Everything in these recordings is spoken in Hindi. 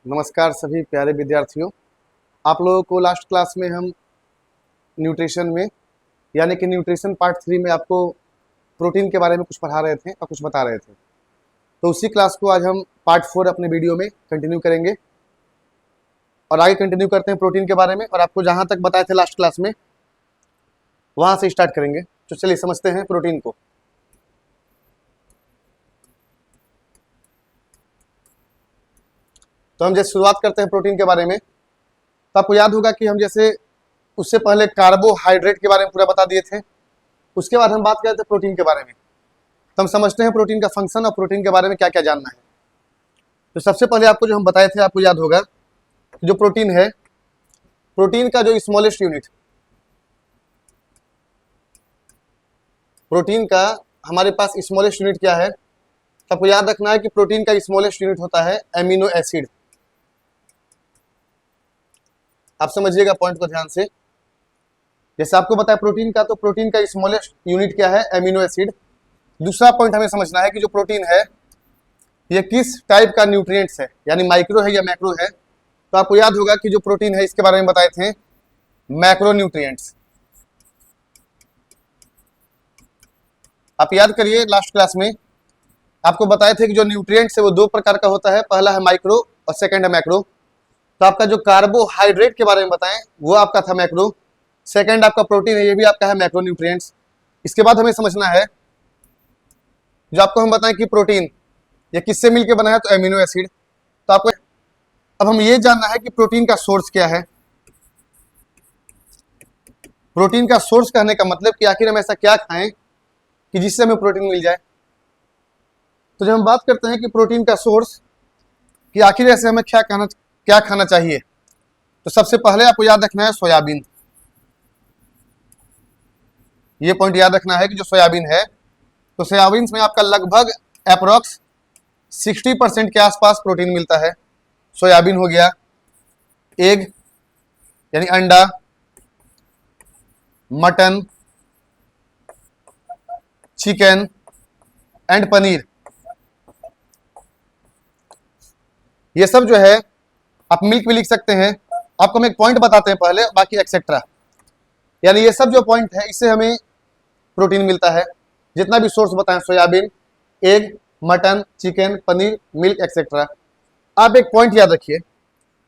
नमस्कार सभी प्यारे विद्यार्थियों। आप लोगों को लास्ट क्लास में हम न्यूट्रिशन में यानी कि न्यूट्रिशन पार्ट 3 में आपको प्रोटीन के बारे में कुछ पढ़ा रहे थे और कुछ बता रहे थे। तो उसी क्लास को आज हम पार्ट 4 अपने वीडियो में कंटिन्यू करेंगे और आगे कंटिन्यू करते हैं प्रोटीन के बारे में। और आपको जहाँ तक बताए थे लास्ट क्लास में वहाँ से स्टार्ट करेंगे। तो चलिए समझते हैं प्रोटीन को। तो हम जैसे शुरुआत करते हैं प्रोटीन के बारे में, तो आपको याद होगा कि हम जैसे उससे पहले कार्बोहाइड्रेट के बारे में पूरा बता दिए थे। उसके बाद हम बात करते हैं प्रोटीन के बारे में। तो हम समझते हैं प्रोटीन का फंक्शन और प्रोटीन के बारे में क्या क्या जानना है। तो सबसे पहले आपको जो हम बताए थे, आपको याद होगा कि जो प्रोटीन है, प्रोटीन का जो स्मॉलेस्ट यूनिट, प्रोटीन का हमारे पास स्मॉलेस्ट यूनिट क्या है, तो आपको याद रखना है कि प्रोटीन का स्मॉलेस्ट यूनिट होता है एमिनो एसिड। आप समझिएगा पॉइंट को ध्यान से। जैसे आपको बताया प्रोटीन का, तो प्रोटीन का स्मॉलेस्ट यूनिट क्या है, एमिनो एसिड। दूसरा पॉइंट हमें समझना है कि जो प्रोटीन है ये किस टाइप का न्यूट्रिएंट्स है, यानी माइक्रो है या मैक्रो है। तो आपको याद होगा कि जो प्रोटीन है इसके बारे में बताए थे मैक्रो न्यूट्रिएंट्स। आप याद करिए लास्ट क्लास में आपको बताए थे कि जो न्यूट्रिएंट्स है वो दो प्रकार का होता है, पहला है माइक्रो और सेकंड है मैक्रो। तो आपका जो कार्बोहाइड्रेट के बारे में बताएं वो आपका था मैक्रो, सेकंड आपका प्रोटीन है ये भी आपका है मैक्रो न्यूट्रिएंट्स। इसके बाद हमें समझना है, जो आपको हम बताएं कि प्रोटीन ये किससे मिलकर बना है, तो एमिनो एसिड। तो आपको अब हम ये जानना है कि प्रोटीन का सोर्स क्या है। प्रोटीन का सोर्स कहने का मतलब कि आखिर हम ऐसा क्या खाएं कि जिससे हमें प्रोटीन मिल जाए। तो जब हम बात करते हैं कि प्रोटीन का सोर्स कि आखिर ऐसे हमें क्या खाना चाहिए, तो सबसे पहले आपको याद रखना है सोयाबीन। ये पॉइंट याद रखना है कि जो सोयाबीन है, तो सोयाबीन में आपका लगभग अप्रोक्स 60% के आसपास प्रोटीन मिलता है। सोयाबीन हो गया, एग यानी अंडा, मटन, चिकन एंड पनीर, ये सब जो है आप मिल्क भी लिख सकते हैं। आपको हम एक पॉइंट बताते हैं पहले, बाकी एक्सेट्रा, यानी ये सब जो पॉइंट है इससे हमें प्रोटीन मिलता है। जितना भी सोर्स बताएं, soybean, egg, mutton, chicken, paneer, milk etcetera. आप एक पॉइंट याद रखिए,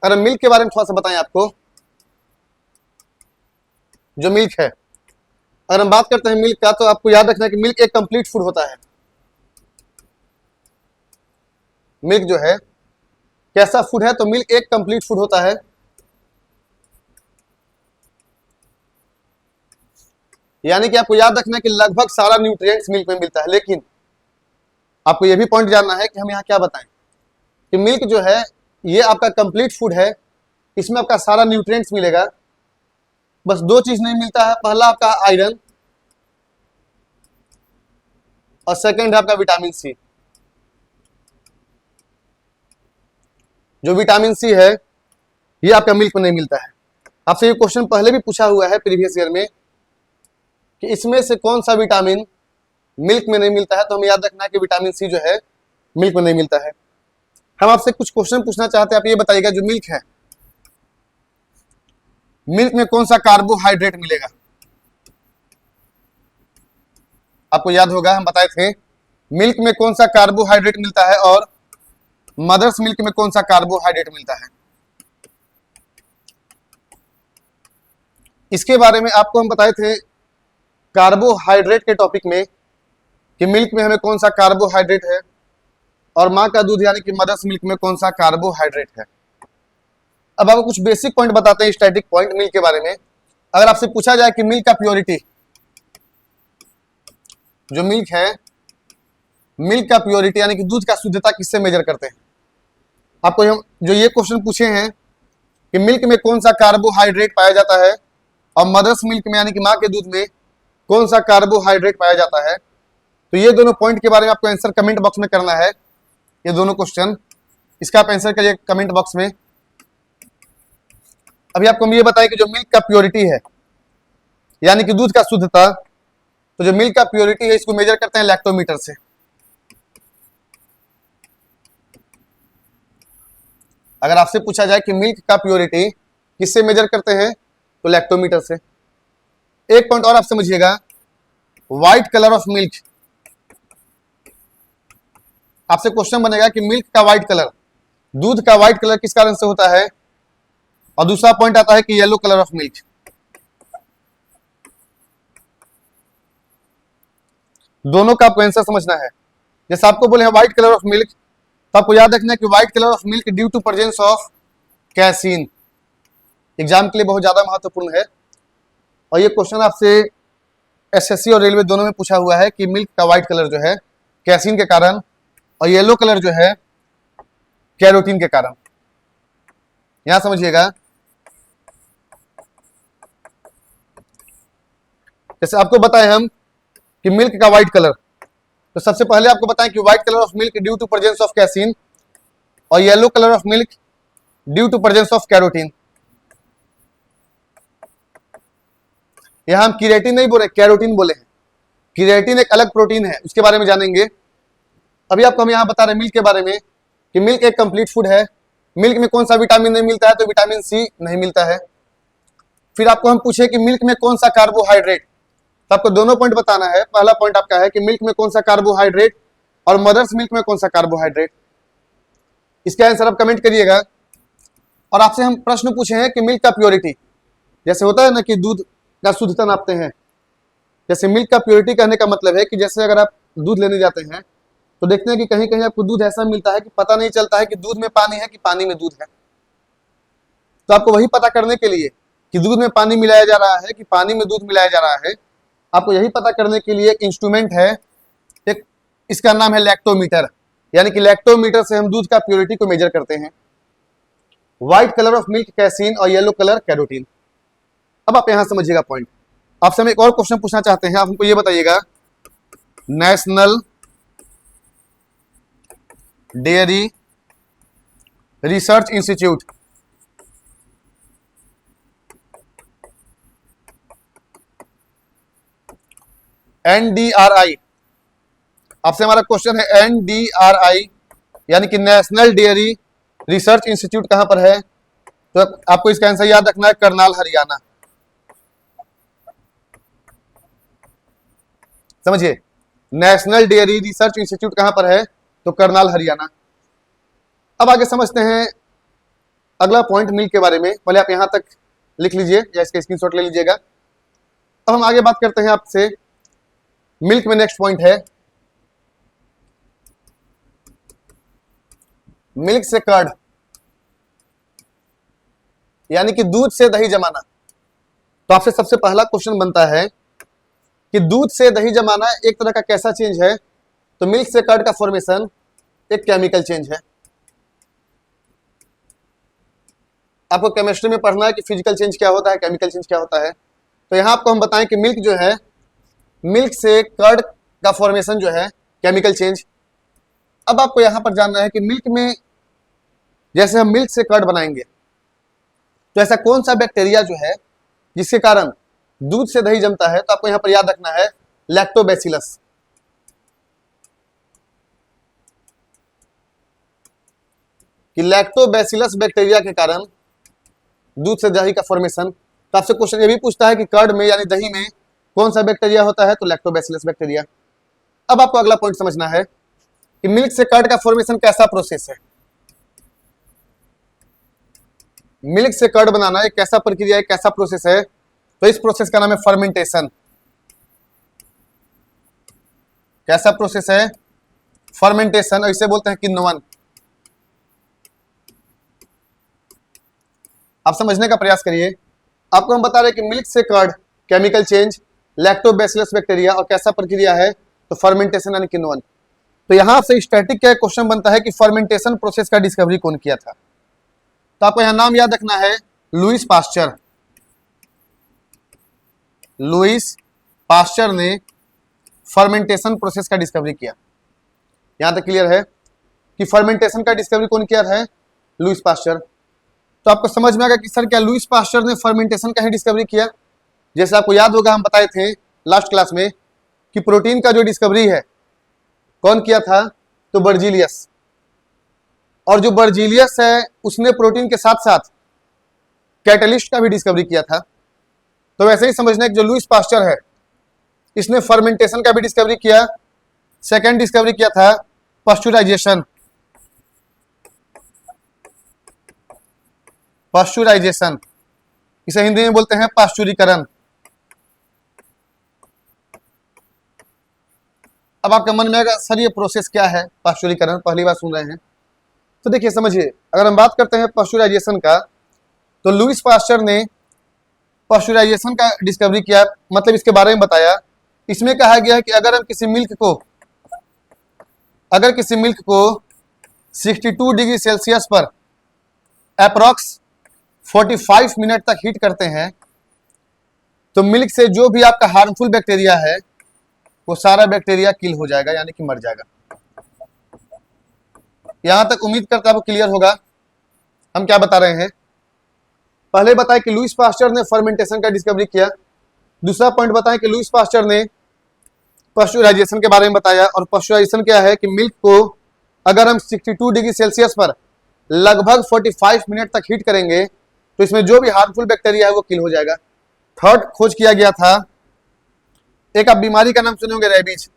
अगर मिल्क के बारे में थोड़ा सा बताएं आपको, जो मिल्क है, अगर हम बात करते हैं मिल्क का, तो आपको याद रखना है कि मिल्क एक कंप्लीट फूड होता है। मिल्क जो है कैसा फूड है, तो मिल्क एक कंप्लीट फूड होता है। यानी कि आपको याद रखना है कि लगभग सारा न्यूट्रिएंट्स मिल्क में मिलता है। लेकिन आपको यह भी पॉइंट जानना है कि हम यहाँ क्या बताएं कि मिल्क जो है ये आपका कंप्लीट फूड है, इसमें आपका सारा न्यूट्रिएंट्स मिलेगा। बस दो चीज नहीं मिलता है, पहला आपका आयरन और सेकंड है आपका विटामिन सी। जो विटामिन सी है ये आपका मिल्क में नहीं मिलता है। आपसे ये क्वेश्चन पहले भी पूछा हुआ है प्रीवियस ईयर में कि इसमें से कौन सा विटामिन मिल्क में नहीं मिलता है, तो हमें याद रखना है कि विटामिन सी जो है मिल्क में नहीं मिलता है। हम आपसे कुछ क्वेश्चन पूछना चाहते हैं, आप ये बताइएगा जो मिल्क है, मिल्क में कौन सा कार्बोहाइड्रेट मिलेगा। आपको याद होगा हम बताए थे मिल्क में कौन सा कार्बोहाइड्रेट मिलता है और मदर्स मिल्क में कौन सा कार्बोहाइड्रेट मिलता है। इसके बारे में आपको हम बताए थे कार्बोहाइड्रेट के टॉपिक में कि मिल्क में हमें कौन सा कार्बोहाइड्रेट है और माँ का दूध यानी कि मदर्स मिल्क में कौन सा कार्बोहाइड्रेट है। अब आपको कुछ बेसिक पॉइंट बताते हैं, स्टैटिक पॉइंट मिल्क के बारे में। अगर आपसे पूछा जाए कि मिल्क का प्योरिटी, जो मिल्क है, मिल्क का प्योरिटी यानी कि दूध का शुद्धता किससे मेजर करते हैं। आपको हम जो ये क्वेश्चन पूछे हैं कि मिल्क में कौन सा कार्बोहाइड्रेट पाया जाता है और मदर्स मिल्क में यानी कि माँ के दूध में कौन सा कार्बोहाइड्रेट पाया जाता है, तो ये दोनों पॉइंट के बारे में आपको आंसर कमेंट बॉक्स में करना है। ये दोनों क्वेश्चन, इसका आप आंसर करिए कमेंट बॉक्स में। अभी आपको हम ये बताएं कि जो मिल्क का प्योरिटी है यानी कि दूध का शुद्धता, तो जो मिल्क का प्योरिटी है इसको मेजर करते हैं लैक्टोमीटर से। अगर आपसे पूछा जाए कि मिल्क का प्योरिटी किससे मेजर करते हैं, तो लैक्टोमीटर से। एक पॉइंट और आप समझिएगा, व्हाइट कलर ऑफ मिल्क, आपसे क्वेश्चन बनेगा कि मिल्क का व्हाइट कलर, दूध का व्हाइट कलर किस कारण से होता है, और दूसरा पॉइंट आता है कि येलो कलर ऑफ मिल्क। दोनों का आपको आंसर समझना है। जैसे आपको बोले हैं व्हाइट कलर ऑफ मिल्क, तो आपको याद रखना है कि white colour of milk due to presence of casein. Exam के लिए बहुत ज्यादा महत्वपूर्ण है, और ये क्वेश्चन आपसे एसएससी और रेलवे दोनों में पूछा हुआ है कि मिल्क का व्हाइट कलर जो है कैसीन के कारण, और येलो कलर जो है कैरोटीन के कारण। यहां समझिएगा, जैसे आपको बताएं हम कि मिल्क का व्हाइट कलर, तो सबसे पहले आपको बताएं कि white colour of milk due to presence of casein, और yellow colour of milk due to presence of carotene. यहां हम किरेटिन नहीं बोले, कैरोटीन बोले हैं। किरेटिन एक अलग प्रोटीन है, उसके बारे में जानेंगे। अभी आपको हम यहां बता रहे हैं मिल्क के बारे में कि मिल्क एक कंप्लीट फूड है। मिल्क में कौन सा विटामिन नहीं मिलता है, तो विटामिन सी नहीं मिलता है। फिर आपको हम पूछे कि मिल्क में कौन सा कार्बोहाइड्रेट, तो आपको दोनों पॉइंट बताना है। पहला पॉइंट आपका है कि मिल्क में कौन सा कार्बोहाइड्रेट और मदर्स मिल्क में कौन सा कार्बोहाइड्रेट। इसका आंसर आप कमेंट करिएगा। और आपसे हम प्रश्न पूछे हैं कि मिल्क का प्योरिटी, जैसे होता है ना कि दूध का शुद्धता नापते हैं, जैसे मिल्क का प्योरिटी कहने का मतलब है कि जैसे अगर आप दूध लेने जाते हैं तो देखते हैं कि कहीं कहीं आपको दूध ऐसा मिलता है कि पता नहीं चलता है कि दूध में पानी है कि पानी में दूध है। तो आपको वही पता करने के लिए कि दूध में पानी मिलाया जा रहा है कि पानी में दूध मिलाया जा रहा है, आपको यही पता करने के लिए एक इंस्ट्रूमेंट है, एक इसका नाम है लैक्टोमीटर। यानी कि लैक्टोमीटर से हम दूध का प्योरिटी को मेजर करते हैं। White colour of milk casein और येलो कलर कैरोटीन। अब आप यहां समझिएगा पॉइंट। आपसे हम एक और क्वेश्चन पूछना चाहते हैं, आप हमको ये बताइएगा, national dairy research institute NDRI, आपसे हमारा क्वेश्चन है NDRI यानी कि नेशनल डेयरी रिसर्च इंस्टीट्यूट कहां पर है, तो आपको इसका आंसर याद रखना है, करनाल हरियाणा। समझिए, नेशनल डेयरी रिसर्च इंस्टीट्यूट कहां पर है, तो करनाल हरियाणा। अब आगे समझते हैं अगला पॉइंट मिल्क के बारे में। पहले आप यहां तक लिख लीजिए या इसका स्क्रीनशॉट ले लीजिएगा। अब हम आगे बात करते हैं आपसे मिल्क में। नेक्स्ट पॉइंट है मिल्क से कर्ड, यानी कि दूध से दही जमाना। तो आपसे सबसे पहला क्वेश्चन बनता है कि दूध से दही जमाना एक तरह का कैसा चेंज है, तो मिल्क से कर्ड का फॉर्मेशन एक केमिकल चेंज है। आपको केमिस्ट्री में पढ़ना है कि फिजिकल चेंज क्या होता है, केमिकल चेंज क्या होता है। तो यहां आपको हम बताएं कि मिल्क जो है, मिल्क से कर्ड का फॉर्मेशन जो है केमिकल चेंज। अब आपको यहां पर जानना है कि मिल्क में जैसे हम मिल्क से कर्ड बनाएंगे तो ऐसा कौन सा बैक्टीरिया जो है जिसके कारण दूध से दही जमता है, तो आपको यहां पर याद रखना है लैक्टोबैसिलस। कि लैक्टोबैसिलस बैक्टीरिया के कारण दूध से दही का फॉर्मेशन। तो आपसे क्वेश्चन ये भी पूछता है कि कर्ड में यानी दही में कौन सा बैक्टीरिया होता है, तो लैक्टोबैसिलस बैक्टीरिया। अब आपको अगला पॉइंट समझना है कि मिल्क से कर्ड का फॉर्मेशन कैसा प्रोसेस है। मिल्क से कर्ड बनाना एक कैसा प्रक्रिया है, कैसा प्रोसेस है, तो इस प्रोसेस का नाम है फर्मेंटेशन। कैसा प्रोसेस है, फर्मेंटेशन, और इसे बोलते हैं किण्वन। आप समझने का प्रयास करिए। आपको हम बता रहे हैं कि मिल्क से curd chemical change, lactobacillus bacteria, और कैसा प्रक्रिया है, तो फर्मेंटेशन यानी किण्वन। तो यहां से स्टैटिक का क्वेश्चन बनता है कि फर्मेंटेशन प्रोसेस का डिस्कवरी कौन किया था, तो आपको यहां नाम याद रखना है लुईस पास्चर। लुईस पास्चर ने फर्मेंटेशन प्रोसेस का डिस्कवरी किया। यहां तक क्लियर है कि फर्मेंटेशन का डिस्कवरी कौन किया है, लुईस पास्चर। तो आपको समझ में आएगा कि सर क्या लुईस पास्चर ने फर्मेंटेशन का ही डिस्कवरी किया। जैसे आपको याद होगा हम बताए थे लास्ट क्लास में कि प्रोटीन का जो डिस्कवरी है कौन किया था, तो बर्जीलियस। और जो बर्जीलियस है उसने प्रोटीन के साथ साथ कैटलिस्ट का भी डिस्कवरी किया था। तो वैसे ही समझना कि जो लुईस पास्चर है इसने फर्मेंटेशन का भी डिस्कवरी किया। सेकंड डिस्कवरी किया था पास्चुराइजेशन, पास्चुराइजेशन इसे हिंदी में बोलते हैं पास्चुरीकरण। अब आपके मन में आएगा सर ये प्रोसेस क्या है पास्चुरीकरण, पहली बार सुन रहे हैं। तो देखिए समझिए, अगर हम बात करते हैं पास्चुराइजेशन का, तो लुईस पास्चर ने पास्चुराइजेशन का डिस्कवरी किया, मतलब इसके बारे में बताया। इसमें कहा गया है कि अगर किसी मिल्क को 62 डिग्री सेल्सियस पर अप्रॉक्स 45 मिनट तक हीट करते हैं तो मिल्क से जो भी आपका हार्मफुल बैक्टीरिया है वो सारा बैक्टीरिया किल हो जाएगा, यानी कि मर जाएगा। यहां तक उम्मीद करता है आपको क्लियर होगा हम क्या बता रहे हैं। पहले बताया कि लुईस पास्चर ने फर्मेंटेशन का डिस्कवरी किया। दूसरा पॉइंट बताया कि लुईस पास्चर ने पास्चुराइजेशन के बारे में बताया। और पास्चुराइजेशन क्या है कि मिल्क को अगर हम 62 डिग्री सेल्सियस पर लगभग 45 मिनट तक हीट करेंगे तो इसमें जो भी हार्मफुल बैक्टीरिया है वो किल हो जाएगा। थर्ड खोज किया गया था, एक आप बीमारी का नाम सुने होंगे, रेबीज।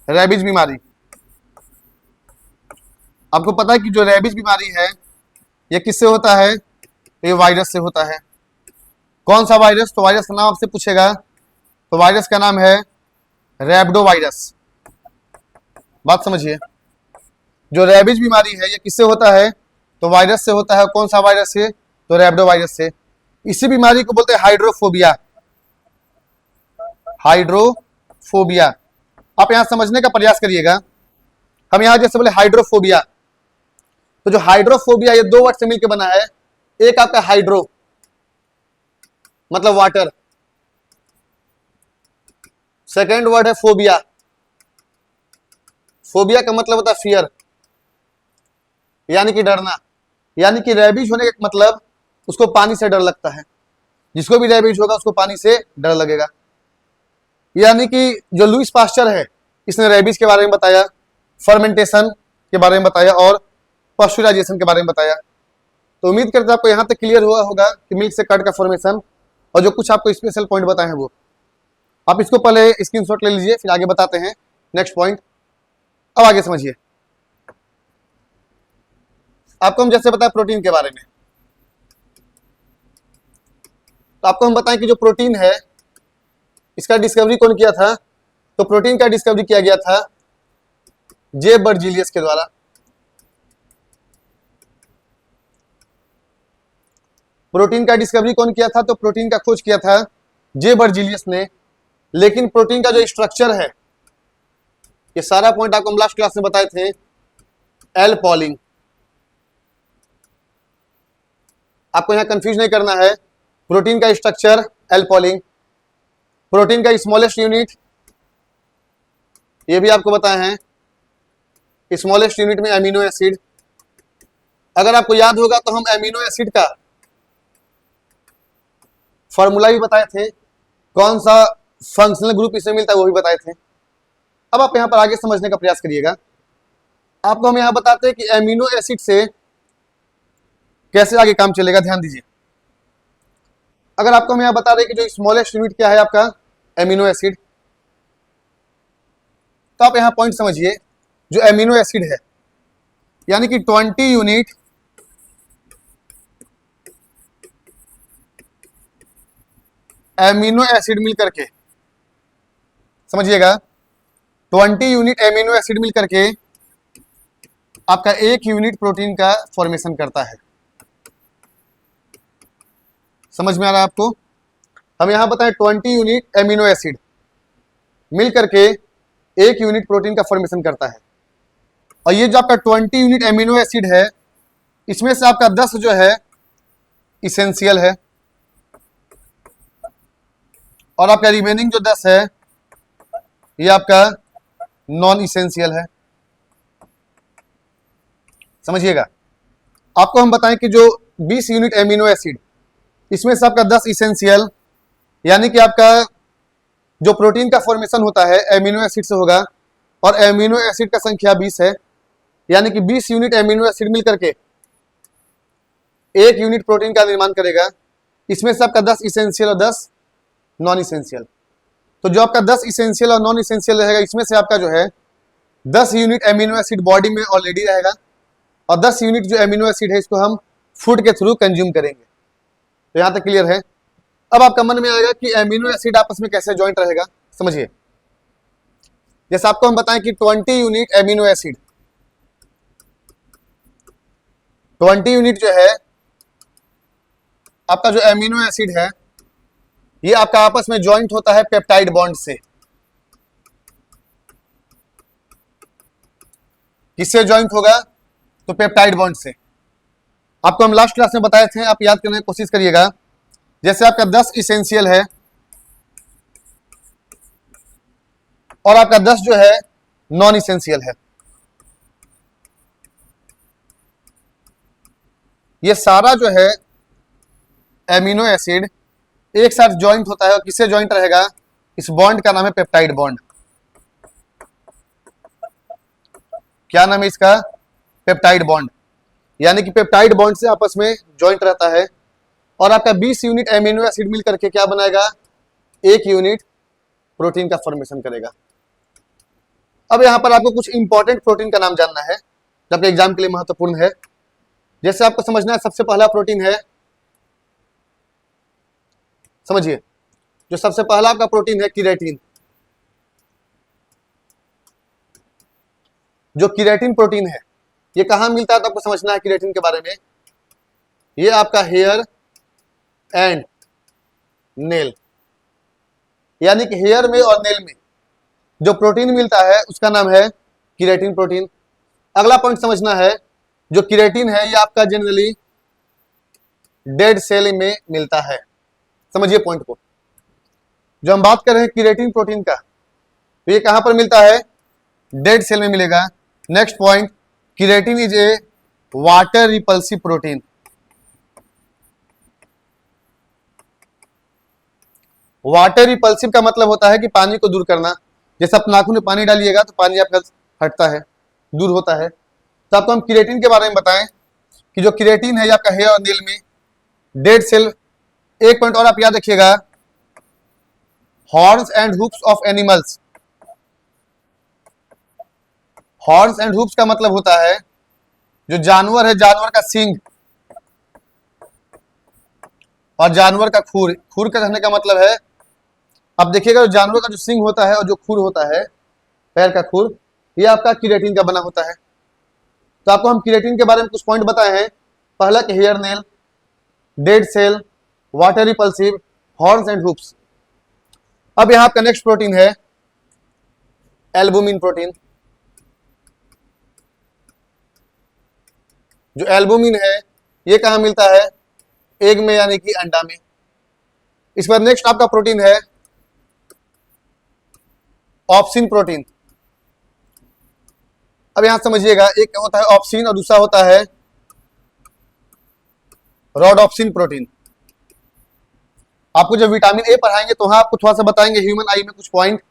रेबीज बीमारी, आपको पता है कि जो रेबीज बीमारी है ये किससे होता है? ये वायरस से होता है। कौन सा वायरस? तो वायरस का नाम आपसे पूछेगा तो वायरस का नाम है रैबिडो वायरस। बात समझिए, जो रेबीज बीमारी है ये किससे होता है? तो वायरस से होता है। कौन सा वायरस से? तो रैबिडो वायरस से। इसी बीमारी को बोलते हैं हाइड्रोफोबिया। हाइड्रोफोबिया, आप यहां समझने का प्रयास करिएगा। हम यहां जैसे बोले हाइड्रोफोबिया, तो जो हाइड्रोफोबिया ये दो वर्ड से मिलकर बना है। एक आपका हाइड्रो मतलब वाटर, सेकेंड वर्ड है फोबिया। फोबिया का मतलब होता है फियर, यानी कि डरना। यानी कि रेबीज होने का मतलब उसको पानी से डर लगता है। जिसको भी रेबीज होगा उसको पानी से डर लगेगा। यानी कि जो लुईस पास्चर है इसने रेबीज के बारे में बताया, फर्मेंटेशन के बारे में बताया और पास्चुराइजेशन के बारे में बताया। तो उम्मीद करते हैं आपको यहां तक क्लियर हुआ होगा कि मिल्क से कर्ड का फॉर्मेशन और जो कुछ आपको स्पेशल पॉइंट बताए हैं वो आप इसको पहले स्क्रीनशॉट ले लीजिए, फिर आगे बताते हैं नेक्स्ट पॉइंट। अब आगे समझिए, आपको हम जैसे बताया प्रोटीन के बारे में, तो आपको हम बताएं कि जो प्रोटीन है इसका डिस्कवरी कौन किया था? तो प्रोटीन का डिस्कवरी किया गया था जे बर्जीलियस के द्वारा। प्रोटीन का डिस्कवरी कौन किया था? तो प्रोटीन का खोज किया था जे बर्जीलियस ने। लेकिन प्रोटीन का जो स्ट्रक्चर है, ये सारा पॉइंट आपको हम लास्ट क्लास में बताए थे। एल पॉलिंग, आपको यहां कंफ्यूज नहीं करना है। प्रोटीन का स्ट्रक्चर एल पॉलिंग, प्रोटीन का स्मॉलेस्ट यूनिट ये भी आपको बताए हैं। स्मॉलेस्ट यूनिट में एमिनो एसिड। अगर आपको याद होगा तो हम एमिनो एसिड का फॉर्मूला भी बताए थे, कौन सा फंक्शनल ग्रुप इसमें मिलता है वो भी बताए थे। अब आप यहां पर आगे समझने का प्रयास करिएगा। आपको हम यहां बताते हैं कि एमिनो एसिड से कैसे आगे काम चलेगा, ध्यान दीजिए। अगर आपको हम यहां बता रहे हैं कि जो स्मॉलेस्ट यूनिट क्या है आपका एमिनो एसिड, तो आप यहां पॉइंट समझिए। जो एमिनो एसिड है यानी कि 20 यूनिट एमिनो एसिड मिल करके, समझिएगा, 20 यूनिट एमिनो एसिड मिल करके आपका एक यूनिट प्रोटीन का फॉर्मेशन करता है। समझ में आ रहा है आपको? हम यहां बताएं 20 यूनिट एमिनो एसिड मिल करके एक यूनिट प्रोटीन का फॉर्मेशन करता है। और ये जो आपका 20 यूनिट एमिनो एसिड है इसमें से आपका 10 जो है इसेंशियल है और आपका रिमेनिंग जो 10 है ये आपका नॉन इसेंशियल है। समझिएगा, आपको हम बताएं कि जो 20 यूनिट एमिनो एसिड इसमें से आपका 10 इसेंशियल, यानी कि आपका जो प्रोटीन का फॉर्मेशन होता है एमिनो एसिड से होगा और एमिनो एसिड का संख्या 20 है, यानी कि 20 यूनिट एमिनो एसिड मिल करके 1 यूनिट प्रोटीन का निर्माण करेगा। इसमें से आपका 10 इसेंशियल और 10 नॉन इसेंशियल। तो जो आपका 10 इसेंशियल और नॉन इसेंशियल रहेगा, इसमें से आपका जो है 10 यूनिट एमिनो एसिड बॉडी में ऑलरेडी रहेगा और 10 यूनिट जो एमिनो एसिड है इसको हम फूड के थ्रू कंज्यूम करेंगे। तो यहां तक क्लियर है। अब आपका मन में आएगा कि एमिनो एसिड आपस में कैसे ज्वाइंट रहेगा। समझिए, जैसे आपको हम बताएं कि 20 यूनिट एमिनो एसिड, 20 यूनिट जो है आपका जो एमिनो एसिड है ये आपका आपस में ज्वाइंट होता है पेप्टाइड बॉन्ड से। किससे ज्वाइंट होगा? तो पेप्टाइड बॉन्ड से। आपको हम लास्ट क्लास में बताए थे, आप याद करने की कोशिश करिएगा। जैसे आपका 10 इसेंशियल है और आपका 10 जो है नॉन इसेंशियल है। ये सारा जो है एमिनो एसिड एक साथ ज्वाइंट होता है और किससे ज्वाइंट रहेगा? इस बॉन्ड का नाम है पेप्टाइड बॉन्ड। क्या नाम है इसका? Peptide bond. यानी कि पेप्टाइड बॉन्ड से आपस में ज्वाइंट रहता है और आपका 20 यूनिट एमिनो एसिड मिल करके क्या बनाएगा? 1 यूनिट प्रोटीन का फॉर्मेशन करेगा। अब यहां पर आपको कुछ इंपॉर्टेंट प्रोटीन का नाम जानना है जो आपके एग्जाम के लिए महत्वपूर्ण है। जैसे आपको समझना है, सबसे पहला प्रोटीन है, समझिए, जो सबसे पहला आपका प्रोटीन है केराटिन। जो केराटिन प्रोटीन है ये कहां मिलता है? तो आपको समझना है केराटिन के बारे में। ये आपका हेयर एंड नेल, यानी कि हेयर में और नेल में जो प्रोटीन मिलता है उसका नाम है केराटिन प्रोटीन। अगला पॉइंट समझना है, जो केराटिन है ये आपका जनरली डेड सेल में मिलता है। समझिए पॉइंट को। जो हम बात कर रहे हैं केराटिन प्रोटीन का, तो ये कहां पर मिलता है? डेड सेल में मिलेगा। Next point, keratin is a water repulsive protein. Water repulsive का मतलब होता है कि पानी को दूर करना। जैसे आप नाखून में पानी डालिएगा तो पानी आपका हटता है, दूर होता है। तो आपको हम केराटिन के बारे में बताएं कि जो केराटिन है ये आपका हेयर और नेल में डेड सेल। एक पॉइंट और आप याद रखिएगा, horns and hoops of animals. Horns and hoops का मतलब होता है जो जानवर है, जानवर का सींग और जानवर का खूर। खूर का कहने का मतलब है, अब देखिएगा जो जानवर का जो सींग होता है और जो खूर होता है, पैर का खूर, ये आपका केराटिन का बना होता है। तो आपको हम केराटिन के बारे में कुछ पॉइंट बताए हैं। पहला कि hair nail, dead cell, water repulsive, horns and hoops. अब यहां आपका नेक्स्ट प्रोटीन है एल्बुमिन प्रोटीन। जो एल्बुमिन है ये कहां मिलता है? एग में, यानी कि अंडा में। इस पर नेक्स्ट आपका प्रोटीन है ऑप्सिन प्रोटीन। अब यहां समझिएगा, एक होता है ऑप्सिन और दूसरा होता है रोडोप्सिन प्रोटीन। आपको जब विटामिन ए पढ़ाएंगे तो वहां आपको थोड़ा सा बताएंगे ह्यूमन आई में कुछ पॉइंट।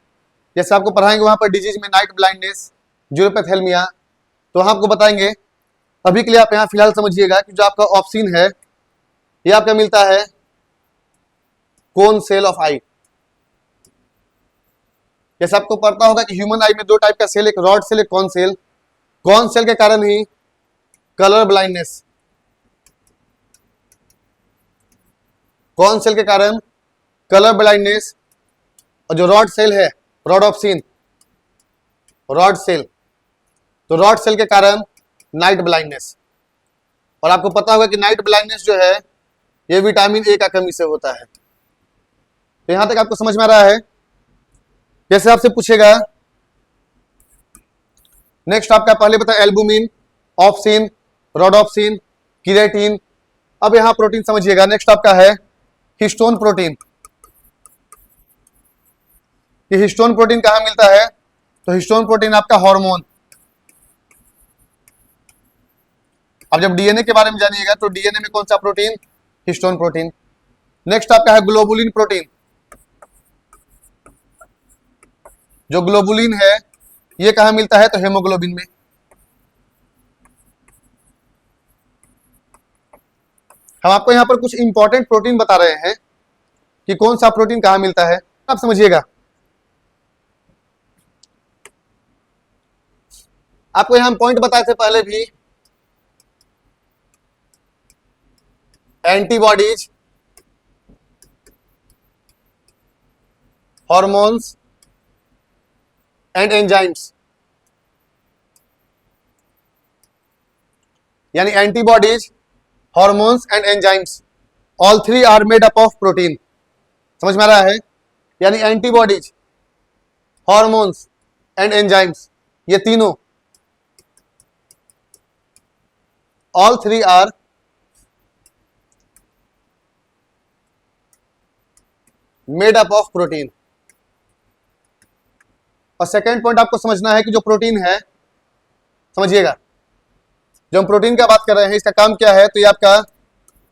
जैसे आपको पढ़ाएंगे वहां पर डिजीज में नाइट ब्लाइंडनेस, ज्यूरोपैथेल्मिया, तो वहां आपको बताएंगे। अभी के लिए आप यहां फिलहाल समझिएगा कि जो आपका ऑप्सिन है ये आपका मिलता है कोन सेल ऑफ आई। जैसे आपको पता होगा कि ह्यूमन आई में 2 टाइप का सेल, एक रॉड सेल, एक कॉन सेल। कॉन सेल के कारण ही कलर ब्लाइंडनेस, कॉन सेल के कारण कलर ब्लाइंडनेस, और जो रॉड सेल है रोडोप्सिन, रॉड सेल, तो रॉड सेल के कारण नाइट ब्लाइंडनेस। और आपको पता होगा कि नाइट ब्लाइंडनेस जो है ये विटामिन ए का कमी से होता है। तो यहां तक आपको समझ में आ रहा है। जैसे आपसे पूछेगा नेक्स्ट आपका पहले बताया एल्बुमिन, ऑप्सिन, रोडोप्सिन, केराटिन। अब यहां प्रोटीन समझिएगा। नेक्स्ट आपका है हिस्टोन प्रोटीन। ये हिस्टोन प्रोटीन कहां मिलता है? तो हिस्टोन प्रोटीन आपका हार्मोन। अब जब डीएनए के बारे में जानिएगा तो डीएनए में कौन सा प्रोटीन? Histone protein. नेक्स्ट आपका है ग्लोबुलिन प्रोटीन। जो ग्लोबुलिन है ये कहाँ मिलता है? तो हेमोग्लोबिन में। हम आपको यहाँ पर कुछ इंपॉर्टेंट प्रोटीन बता रहे हैं कि कौन सा प्रोटीन कहाँ मिलता है, आप समझिएगा। आपको यहाँ हम पॉइंट बताए थे पहले भी, एंटीबॉडीज, हॉर्मोन्स एंड एंजाइम्स, यानी antibodies, hormones and enzymes, all three are made up of protein. समझ में आ रहा है? यानी एंटीबॉडीज, हॉर्मोन्स एंड एंजाइम्स, ये तीनों, all three are made up of protein. और सेकेंड पॉइंट आपको समझना है कि जो प्रोटीन है, समझिएगा, जो हम प्रोटीन का बात कर रहे हैं, इसका काम क्या है? तो ये आपका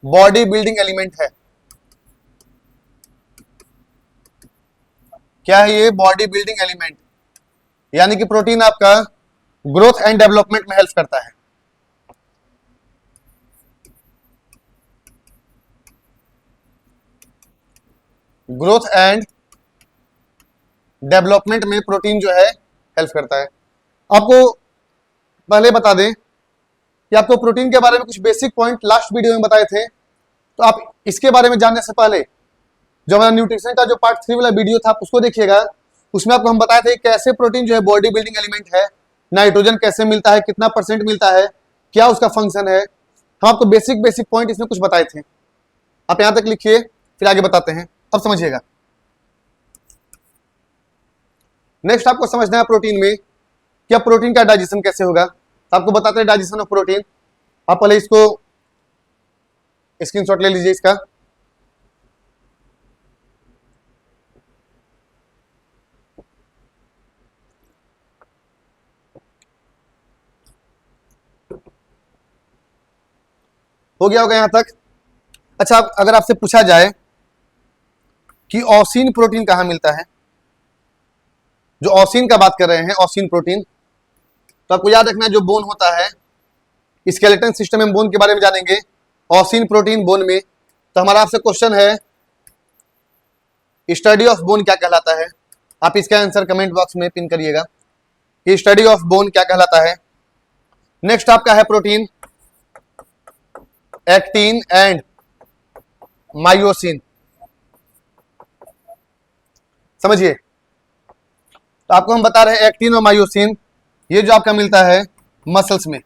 बॉडी बिल्डिंग एलिमेंट है। क्या है ये? बॉडी बिल्डिंग एलिमेंट, यानी कि प्रोटीन आपका ग्रोथ एंड डेवलपमेंट में हेल्प करता है। ग्रोथ एंड डेवलपमेंट में प्रोटीन जो है हेल्प करता है। आपको पहले बता दें कि आपको प्रोटीन के बारे में कुछ बेसिक पॉइंट लास्ट वीडियो में बताए थे, तो आप इसके बारे में जानने से पहले जो हमारा न्यूट्रिशन का जो पार्ट 3 वाला वीडियो था, आप उसको देखिएगा। उसमें आपको हम बताए थे कैसे प्रोटीन जो है बॉडी बिल्डिंग एलिमेंट है, नाइट्रोजन कैसे मिलता है, कितना परसेंट मिलता है, क्या उसका फंक्शन है। हम आपको बेसिक बेसिक पॉइंट इसमें कुछ बताए थे। आप यहां तक लिखिए, फिर आगे बताते हैं। अब समझिएगा। नेक्स्ट आपको समझना है प्रोटीन में कि अब प्रोटीन का डाइजेशन कैसे होगा। आपको बताते हैं डाइजेशन ऑफ प्रोटीन। आप पहले इसको स्क्रीनशॉट ले लीजिए इसका। हो गया होगा यहां तक। अच्छा, अगर आपसे पूछा जाए कि ऑसिन प्रोटीन कहां मिलता है, जो ऑसिन का बात कर रहे हैं, ऑसिन प्रोटीन, तो आपको याद रखना है जो बोन होता है, स्केलेटन सिस्टम में बोन के बारे में जानेंगे। ऑसिन प्रोटीन बोन में, तो हमारा आपसे क्वेश्चन है स्टडी ऑफ बोन क्या कहलाता है। आप इसका आंसर कमेंट बॉक्स में पिन करिएगा कि स्टडी ऑफ बोन क्या कहलाता है। नेक्स्ट आपका है प्रोटीन एक्टिन एंड मायोसिन। समझिए, तो आपको हम बता रहे हैं एक्टिन और मायोसिन, ये जो आपका मिलता है मसल्स में,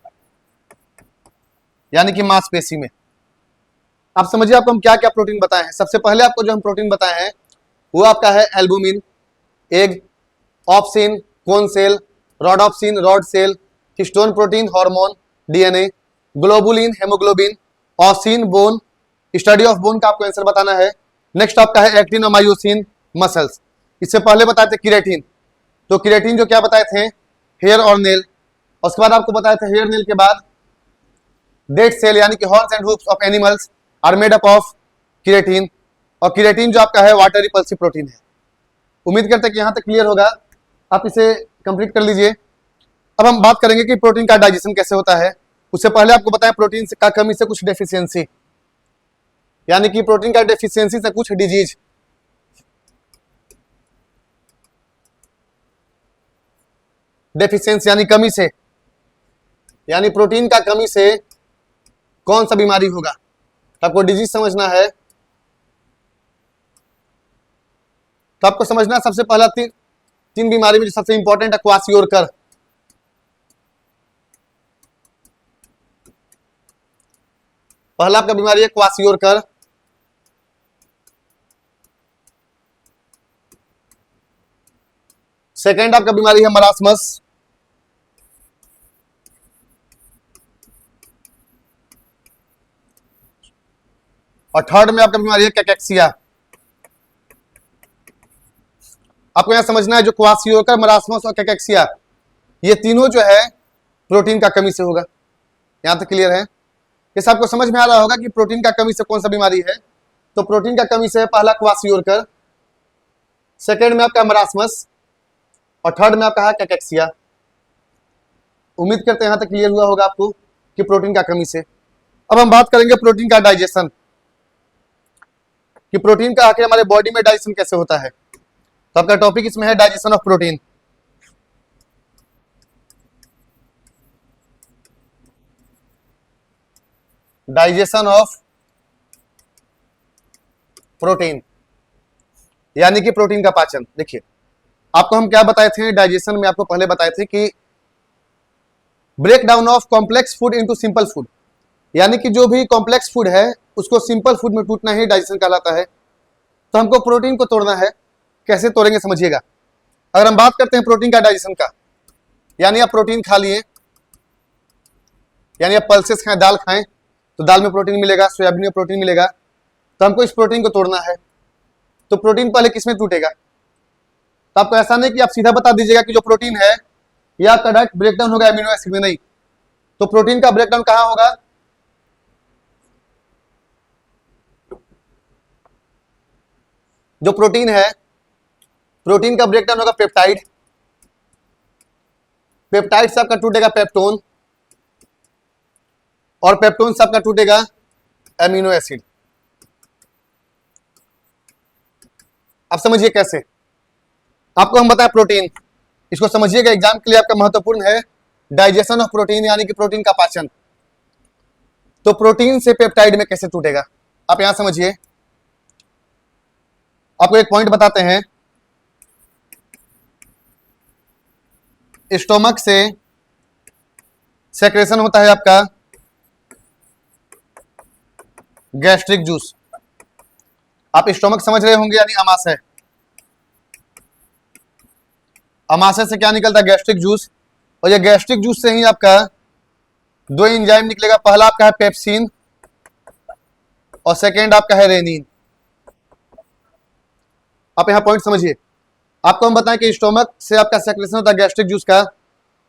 यानी कि मांसपेशी में। आप समझिए आपको हम क्या क्या प्रोटीन बताए हैं। सबसे पहले आपको जो हम प्रोटीन बताए हैं वो आपका है albumin, egg, opsin, cone cell, rhodopsin, rod cell, histone protein, hormone, DNA, globulin, haemoglobin, ossein, bone. Study of bone का आपको आंसर बताना है। नेक्स्ट आपका है एक्टिन और मायोसिन, मसल्स। इससे पहले बताए थे क्रिएटिन, तो क्रिएटिन जो क्या बताए थे, हेयर और नेल। उसके बाद आपको बताए थे हेयर नेल के बाद डेड सेल, यानी कि horns and hoofs of animals are made up of keratin. और क्रिएटिन जो आपका है वाटर रिपल्सिव प्रोटीन है। उम्मीद करते हैं कि यहां तक क्लियर होगा। आप इसे कंप्लीट कर लीजिए। अब हम बात करेंगे कि प्रोटीन का डाइजेशन कैसे होता है। उससे पहले आपको बताएं प्रोटीन का कमी से कुछ डेफिशिएंसी, यानी कि प्रोटीन का डेफिशिएंसी से कुछ डिजीज। डेफिशिएंसी यानी कमी से, यानी प्रोटीन का कमी से कौन सा बीमारी होगा, तो आपको डिजीज समझना है। तो आपको समझना सबसे पहला तीन बीमारी में जो सबसे इंपॉर्टेंट है क्वासियोरकर। पहला आपका बीमारी है क्वासियोरकर। सेकेंड आपका बीमारी है मरासमस। और थर्ड में आपका बीमारी है कैकेक्सिया। आपको यहां समझना है जो क्वासियोरकर, मरासमस और कैकेक्सिया, ये तीनों जो है प्रोटीन का कमी से होगा। यहां तक क्लियर है? इस आपको समझ में आ रहा होगा कि प्रोटीन का कमी से कौन सा बीमारी है। तो प्रोटीन का कमी से पहला क्वासियोरकर, सेकेंड में आपका मरासमस और थर्ड में आपका है कैकेक्सिया। उम्मीद करते हैं यहाँ तक क्लियर हुआ होगा आपको कि प्रोटीन का कमी से। अब हम बात करेंगे प्रोटीन का डाइजेशन, कि प्रोटीन का आखिर हमारे बॉडी में डाइजेशन कैसे होता है। तो आपका टॉपिक इसमें है digestion of protein. Digestion of protein यानी कि प्रोटीन का पाचन। देखिए आपको हम क्या बताए थे डाइजेशन में, आपको पहले बताए थे कि break down of complex food into simple food, यानी कि जो भी कॉम्प्लेक्स फूड है उसको सिंपल फूड में टूटना ही डाइजेशन कहलाता है। तो हमको प्रोटीन को तोड़ना है, कैसे तोड़ेंगे समझिएगा। अगर हम बात करते हैं प्रोटीन का डाइजेशन का, यानी आप प्रोटीन खा लिए, यानी आप पल्सेस खाएं, दाल खाएं तो दाल में प्रोटीन मिलेगा, सोयाबीन में प्रोटीन मिलेगा। तो हमको इस प्रोटीन को तोड़ना है, तो प्रोटीन पहले किस में टूटेगा। तो आपको ऐसा नहीं कि आप सीधा बता दीजिएगा कि जो प्रोटीन है ये आपका डायरेक्ट ब्रेकडाउन होगा एमिनो एसिड में, नहीं। तो प्रोटीन का ब्रेकडाउन कहां होगा, जो प्रोटीन है प्रोटीन का ब्रेकडाउन होगा पेप्टाइड, पेप्टाइड से आपका टूटेगा पेप्टोन, और पेप्टोन से आपका टूटेगा एमिनो एसिड। आप समझिए कैसे, आपको हम बताएं प्रोटीन, इसको समझिएगा, एग्जाम के लिए आपका महत्वपूर्ण है डाइजेशन ऑफ प्रोटीन यानी कि प्रोटीन का पाचन। तो प्रोटीन से पेप्टाइड में कैसे टूटेगा, आप यहां समझिए। आपको एक पॉइंट बताते हैं, स्टोमक से सेक्रेशन होता है आपका गैस्ट्रिक जूस। आप स्टोमक समझ रहे होंगे, यानी अमाशय, अमाशय से क्या निकलता है, गैस्ट्रिक जूस। और ये गैस्ट्रिक जूस से ही आपका दो एंजाइम निकलेगा, पहला आपका है पेप्सिन और सेकेंड आपका है रेनिन। आप यहां पॉइंट समझिए, आपको हम बताएं कि स्टोमक से आपका सेक्रेशन होता है गैस्ट्रिक जूस का,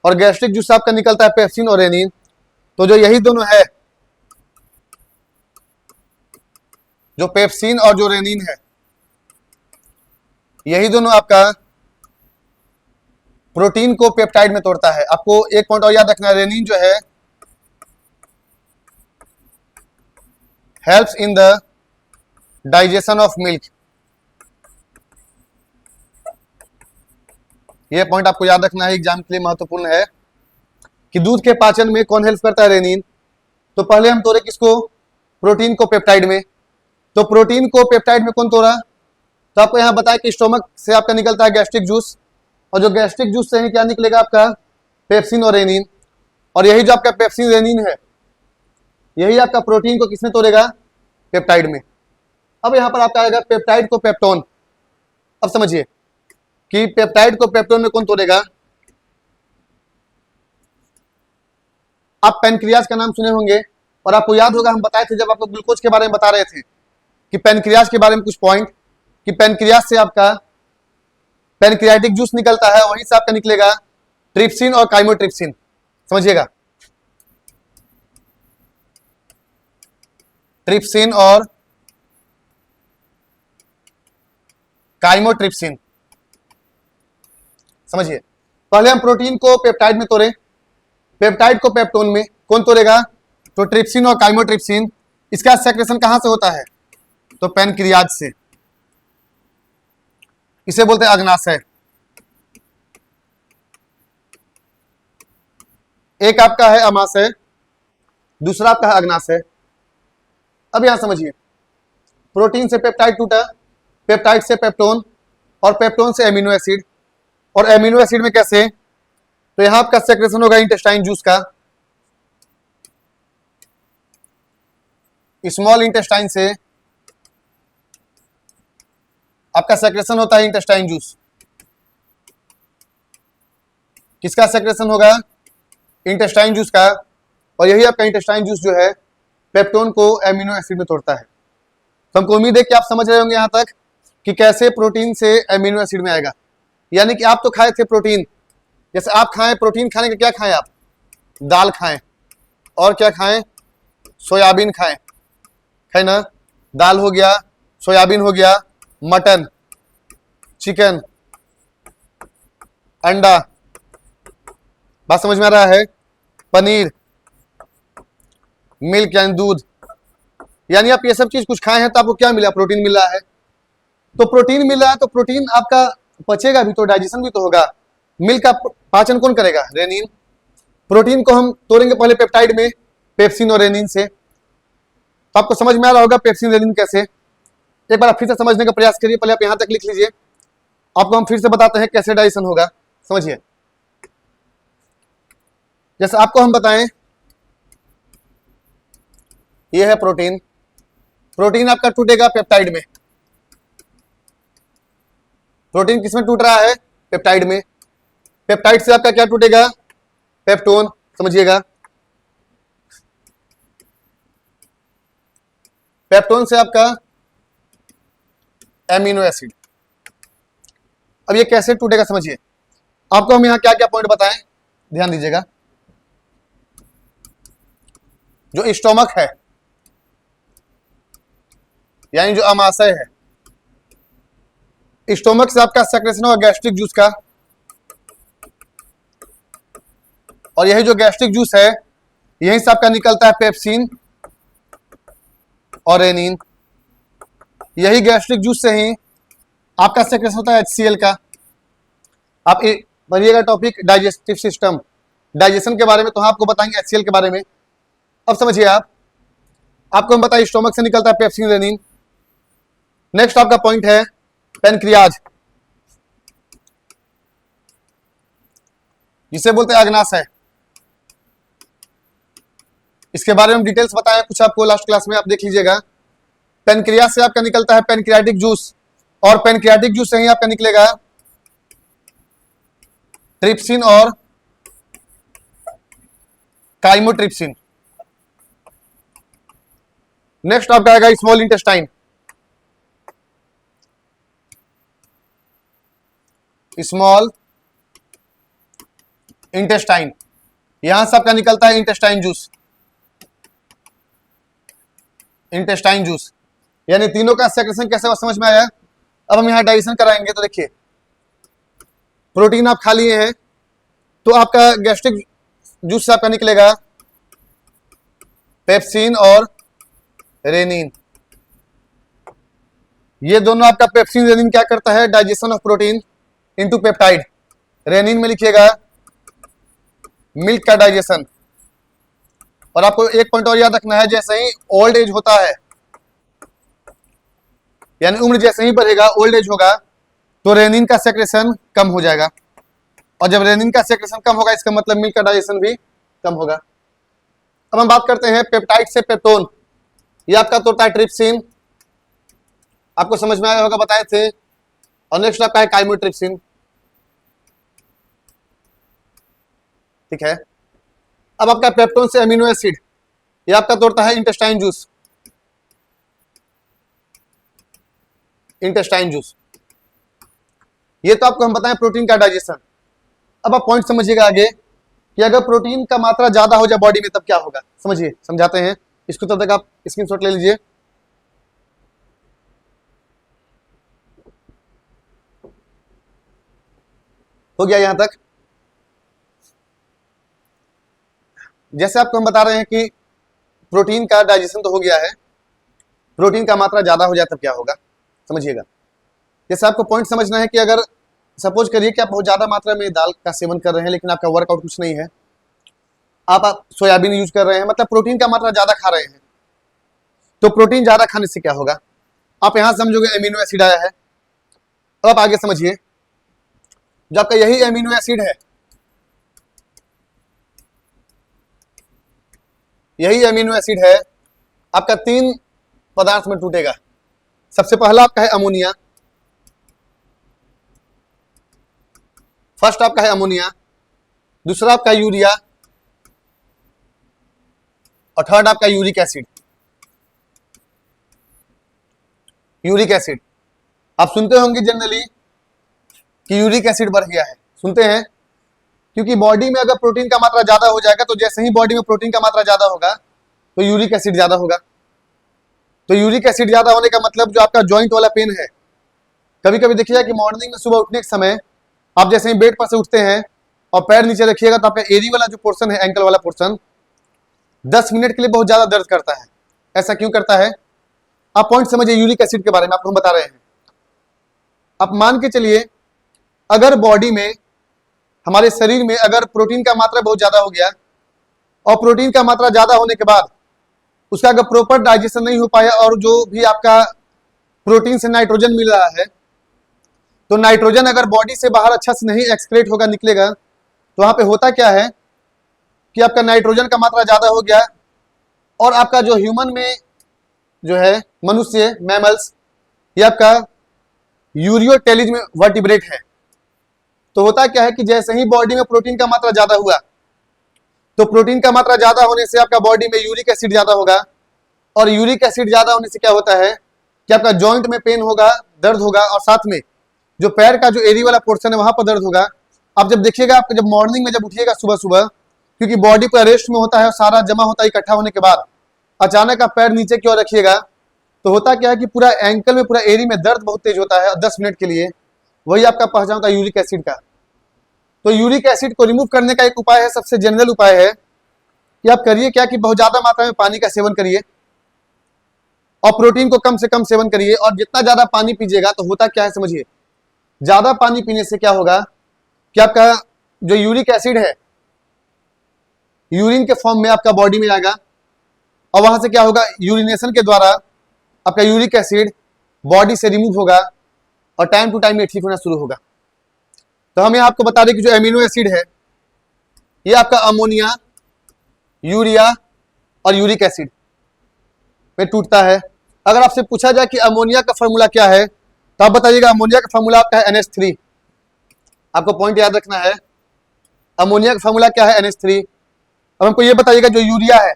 और गैस्ट्रिक जूस से आपका निकलता है पेप्सिन और रेनिन। तो जो यही दोनों है, जो पेप्सिन और जो रेनिन है, यही दोनों आपका प्रोटीन को पेप्टाइड में तोड़ता है। आपको एक पॉइंट और याद रखना है, रेनिन जो है helps in the digestion of milk. यह पॉइंट आपको याद रखना है, एग्जाम के लिए महत्वपूर्ण है कि दूध के पाचन में कौन हेल्प करता है, रेनिन। तो पहले हम तोड़े किसको, प्रोटीन को पेप्टाइड में। तो प्रोटीन को पेप्टाइड में कौन तोड़ा, तो आपको यहां बताया कि स्टोमक से आपका निकलता है गैस्ट्रिक जूस, और जो गैस्ट्रिक जूस से ही क्या निकलेगा आपका पेप्सिन और रेनिन। और यही जो आपका पेप्सिन रेनिन है, यही आपका प्रोटीन को किसमें तोड़ेगा, पेप्टाइड में। अब यहां पर आपका आएगा पेप्टाइड को पेप्टोन। अब समझिए कि पेप्टाइड को पेप्टोन में कौन तोड़ेगा। आप पैनक्रियाज का नाम सुने होंगे, और आपको याद होगा हम बताए थे जब आपको ग्लूकोज के बारे में बता रहे थे कि पैनक्रियाज के बारे में कुछ पॉइंट, कि पैनक्रियाज से आपका पैनक्रियाटिक जूस निकलता है, वहीं से आपका निकलेगा ट्रिप्सिन और काइमोट्रिप्सिन। समझिएगा, ट्रिप्सिन और काइमोट्रिप्सिन। समझिए, पहले हम प्रोटीन को पेप्टाइड में तोड़े, पेप्टाइड को पेप्टोन में कौन तोड़ेगा, तो ट्रिप्सिन और काइमोट्रिप्सिन। इसका सेक्रेशन कहां से होता है, तो पैनक्रियाज से, इसे बोलते हैं अग्नाशय। एक आपका है अमाशय, दूसरा आपका है अग्नाशय। अब यहां समझिए, प्रोटीन से पेप्टाइड टूटा, पेप्टाइड से पेप्टोन, और पेप्टोन से एमिनो एसिड, और एमिनो एसिड में कैसे, तो यहां आपका सेक्रेशन होगा इंटेस्टाइन जूस का, स्मॉल इंटेस्टाइन से आपका सेक्रेशन होता है इंटेस्टाइन जूस। किसका सेक्रेशन होगा, इंटेस्टाइन जूस का, और यही आपका इंटेस्टाइन जूस जो है पेप्टोन को एमिनो एसिड में तोड़ता है। तो हमको उम्मीद है कि आप समझ रहे होंगे यहां तक कि कैसे प्रोटीन से एमिनो एसिड में आएगा। यानी कि आप तो खाए थे प्रोटीन, जैसे आप खाएं प्रोटीन, खाने के क्या खाएं आप, दाल खाएं, और क्या खाएं, सोयाबीन खाएं, है ना, दाल हो गया, सोयाबीन हो गया, मटन, चिकन, अंडा। बात समझ में आ रहा है। पनीर, मिल्क यानी दूध, यानी आप ये सब चीज कुछ खाए हैं तो आपको क्या मिला, प्रोटीन मिला है। तो प्रोटीन मिला है तो प्रोटीन आपका पचेगा भी तो, डाइजेशन भी तो होगा। मिल्क का पाचन कौन करेगा, रेनिन। प्रोटीन को हम तोड़ेंगे पहले पेप्टाइड में, पेप्सिन और रेनिन से। तो आपको समझ में आ रहा होगा पेप्सिन रेनिन कैसे। एक बार आप फिर से समझने का प्रयास करिए, पहले आप यहां तक लिख लीजिए, आपको हम फिर से बताते हैं कैसे डाइजेशन होगा, समझिए। जैसे आपको हम बताएं, ये है प्रोटीन, प्रोटीन आपका टूटेगा पेप्टाइड में। प्रोटीन किसमें टूट रहा है, पेप्टाइड में। पेप्टाइड से आपका क्या टूटेगा, पेप्टोन, समझिएगा। पेप्टोन से आपका एमिनो एसिड। अब ये कैसे टूटेगा समझिए। आपको हम यहां क्या क्या पॉइंट बताएं, ध्यान दीजिएगा। जो स्टोमक है यानी जो अमाशय है, स्टोमक से आपका सेक्रेशन होगा गैस्ट्रिक जूस का, और यही जो गैस्ट्रिक जूस है यहीं से आपका निकलता है पेप्सिन और रेनिन। यही गैस्ट्रिक जूस से ही आपका सेक्रेशन होता है HCl का। आप पढ़िएगा टॉपिक डाइजेस्टिव सिस्टम, डाइजेशन के बारे में, तो आपको बताएंगे HCl के बारे में। अब समझिए आपको हम बताइए स्टोमक से निकलता है पेप्सिन रेनिन। नेक्स्ट आपका पॉइंट है पेनक्रियाज, जिसे बोलते हैं अग्नाशय। इसके बारे में डिटेल्स बताया कुछ आपको लास्ट क्लास में, आप देख लीजिएगा। पेनक्रियाज से आपका निकलता है पेनक्रियाटिक जूस, और पेनक्रियाटिक जूस से ही आपका निकलेगा ट्रिप्सिन और काइमोट्रिप्सिन। नेक्स्ट आपका आएगा स्मॉल इंटेस्टाइन। स्मॉल इंटेस्टाइन, यहां से आपका निकलता है इंटेस्टाइन जूस। इंटेस्टाइन जूस यानी तीनों का सेक्रेशन कैसे हुआ समझ में आया। अब हम यहां डाइजेशन कराएंगे तो देखिए, प्रोटीन आप खा लिए हैं तो आपका गैस्ट्रिक जूस से आपका निकलेगा पेप्सिन और रेनिन। ये दोनों आपका पेप्सिन रेनिन क्या करता है, digestion of protein into peptide. Rennin में लिखिएगा मिल्क का डाइजेशन। और आपको एक पॉइंट और याद रखना है, जैसे ही ओल्ड एज होता है यानी उम्र जैसे ही बढ़ेगा, ओल्ड एज होगा, तो रेनिन का सेक्रेशन कम हो जाएगा। और जब रेनिन का सेक्रेशन कम होगा इसका मतलब मिल्क का डाइजेशन भी कम होगा। अब हम बात करते हैं पेप्टाइड से पेप्टोन। ये आपका तो होता है ट्रिप्सिन, आपको समझ में आया होगा, बताए थे। और नेक्स्ट आपका है काइमोट्रिप्सिन, ठीक है। अब आपका पेप्टोन से अमीनो एसिड, ये आपका तोड़ता है इंटेस्टाइन जूस। इंटेस्टाइन जूस, ये तो आपको हम बताएं प्रोटीन का डाइजेशन। अब आप पॉइंट समझिएगा आगे कि अगर प्रोटीन का मात्रा ज्यादा हो जाए बॉडी में तब क्या होगा, समझिए, समझाते हैं इसको। तब तक आप स्क्रीनशॉट ले लीजिए। हो गया यहां तक। जैसे आपको हम बता रहे हैं कि प्रोटीन का डाइजेशन तो हो गया है, प्रोटीन का मात्रा ज्यादा हो जाए तब क्या होगा, समझिएगा। जैसे आपको पॉइंट समझना है कि अगर सपोज करिए कि आप बहुत ज्यादा मात्रा में दाल का सेवन कर रहे हैं लेकिन आपका वर्कआउट कुछ नहीं है, आप सोयाबीन यूज कर रहे हैं, मतलब प्रोटीन का मात्रा ज्यादा खा रहे हैं, तो प्रोटीन ज्यादा खाने से क्या होगा, आप यहां समझोगे एमिनो एसिड आया है। अब आप आगे समझिए, जो आपका यही एमिनो एसिड है, यही एमिनो एसिड है आपका 3 पदार्थ में टूटेगा। सबसे पहला आपका है अमोनिया, फर्स्ट आपका है अमोनिया, दूसरा आपका यूरिया, और थर्ड आपका यूरिक एसिड। यूरिक एसिड आप सुनते होंगे जनरली कि यूरिक एसिड बढ़ गया है, सुनते हैं, क्योंकि बॉडी में अगर प्रोटीन का मात्रा ज्यादा हो जाएगा तो जैसे ही बॉडी में प्रोटीन का मात्रा ज्यादा होगा तो यूरिक एसिड ज्यादा होगा। तो यूरिक एसिड ज्यादा होने का मतलब जो आपका जॉइंट वाला पेन है, कभी कभी देखिएगा कि मॉर्निंग में सुबह उठने के समय आप जैसे ही बेड पर से उठते हैं और पैर नीचे रखिएगा तो आपका एरी वाला जो पोर्शन है, एंकल वाला पोर्शन 10 मिनट के लिए बहुत ज्यादा दर्द करता है। ऐसा क्यों करता है? आप पॉइंट समझिए यूरिक एसिड के बारे में, आपको हम बता रहे हैं। आप मान के चलिए, अगर बॉडी में, हमारे शरीर में अगर प्रोटीन का मात्रा बहुत ज्यादा हो गया और प्रोटीन का मात्रा ज्यादा होने के बाद उसका अगर प्रॉपर डाइजेशन नहीं हो पाया और जो भी आपका प्रोटीन से नाइट्रोजन मिल रहा है, तो नाइट्रोजन अगर बॉडी से बाहर अच्छा से नहीं एक्सक्रेट होगा, निकलेगा, तो वहां पे होता क्या है कि आपका नाइट्रोजन का मात्रा ज्यादा हो गया और आपका जो ह्यूमन में जो है, मनुष्य, मैमल्स, ये आपका यूरियोटेलिज में वर्टिब्रेट है। तो होता क्या है कि जैसे ही बॉडी में प्रोटीन का मात्रा ज्यादा हुआ, तो प्रोटीन का मात्रा ज्यादा होने से आपका बॉडी में यूरिक एसिड ज्यादा होगा और यूरिक एसिड ज्यादा होने से क्या होता है कि आपका जॉइंट में पेन होगा, दर्द होगा और साथ में जो पैर का जो एरी वाला पोर्शन है वहां पर दर्द होगा। आप जब देखिएगा, आपको जब मॉर्निंग में जब उठिएगा सुबह सुबह, क्योंकि बॉडी पूरा रेस्ट में होता है और सारा जमा होता है, इकट्ठा होने के बाद अचानक आप पैर नीचे की ओर रखिएगा तो होता क्या है कि पूरा एंकल में, पूरा एरी में दर्द बहुत तेज होता है 10 मिनट के लिए। वही आपका पहचान होता है यूरिक एसिड का। तो यूरिक एसिड को रिमूव करने का एक उपाय है, सबसे जनरल उपाय है कि आप करिए क्या कि बहुत ज्यादा मात्रा में पानी का सेवन करिए और प्रोटीन को कम से कम सेवन करिए। और जितना ज्यादा पानी पीजिएगा तो होता क्या है समझिए, ज्यादा पानी पीने से क्या होगा कि आपका जो यूरिक एसिड है यूरिन के फॉर्म में आपका बॉडी में आएगा और वहां से क्या होगा, यूरिनेशन के द्वारा आपका यूरिक एसिड बॉडी से रिमूव होगा और टाइम टू टाइम ये ठीक होना शुरू होगा। तो हम यहाँ आपको बता दें कि जो एमिनो एसिड है ये आपका अमोनिया, यूरिया और यूरिक एसिड में टूटता है। अगर आपसे पूछा जाए कि अमोनिया का फॉर्मूला क्या है तो आप बताइएगा अमोनिया का फॉर्मूला आपका है NH3। आपको पॉइंट याद रखना है, अमोनिया का फॉर्मूला क्या है, NH3। अब हमको ये बताइएगा जो यूरिया है,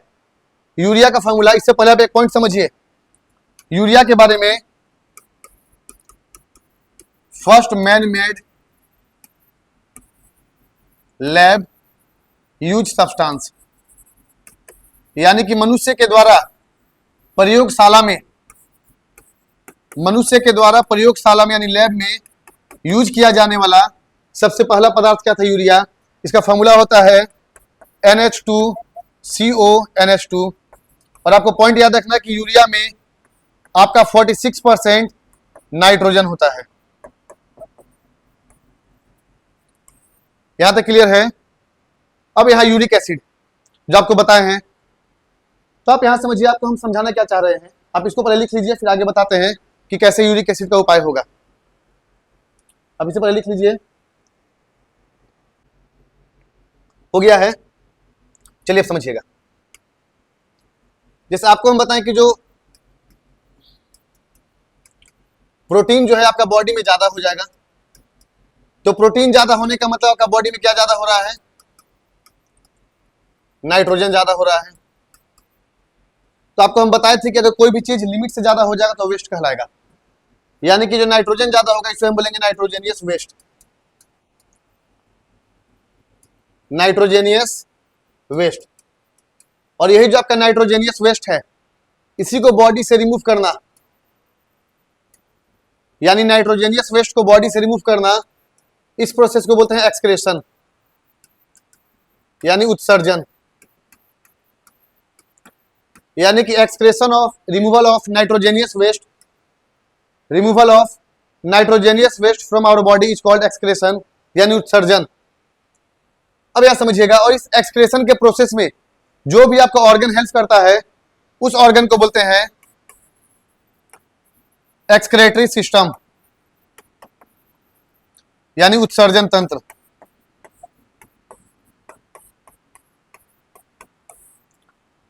यूरिया का फॉर्मूला, इससे पहले आप एक पॉइंट समझिए यूरिया के बारे में। First man made lab use substance, यानी कि मनुष्य के द्वारा प्रयोगशाला में, मनुष्य के द्वारा प्रयोगशाला में यानी लैब में यूज किया जाने वाला सबसे पहला पदार्थ क्या था, यूरिया। इसका फॉर्मूला होता है NH2CO NH2। और आपको पॉइंट याद रखना कि यूरिया में आपका 46% नाइट्रोजन होता है। यहां तक क्लियर है? अब यहां यूरिक एसिड जो आपको बताए हैं, तो आप यहां समझिए आपको हम समझाना क्या चाह रहे हैं। आप इसको पहले लिख लीजिए, फिर आगे बताते हैं कि कैसे यूरिक एसिड का उपाय होगा। अब इसे पहले लिख लीजिए, हो गया है। चलिए अब समझिएगा। जैसे आपको हम बताएं कि जो प्रोटीन जो है आपका बॉडी में ज्यादा हो जाएगा, तो प्रोटीन ज्यादा होने का मतलब आपका बॉडी में क्या ज्यादा हो रहा है, नाइट्रोजन ज्यादा हो रहा है। तो आपको हम बताए थे कि अगर कोई भी चीज लिमिट से ज्यादा हो जाएगा तो वेस्ट कहलाएगा, यानी कि जो नाइट्रोजन ज्यादा होगा इसको हम बोलेंगे नाइट्रोजेनियस वेस्ट, नाइट्रोजेनियस वेस्ट। और यही जो आपका नाइट्रोजेनियस वेस्ट है इसी को बॉडी से रिमूव करना, यानी नाइट्रोजेनियस वेस्ट को बॉडी से रिमूव करना, इस प्रोसेस को बोलते हैं एक्सक्रेशन यानी उत्सर्जन, यानी कि excretion of removal of nitrogenous waste, removal of nitrogenous waste from our body is called excretion यानी उत्सर्जन। अब यहां समझिएगा, और इस एक्सक्रेशन के प्रोसेस में जो भी आपका ऑर्गन हेल्प करता है उस ऑर्गन को बोलते हैं एक्सक्रेटरी सिस्टम यानी उत्सर्जन तंत्र।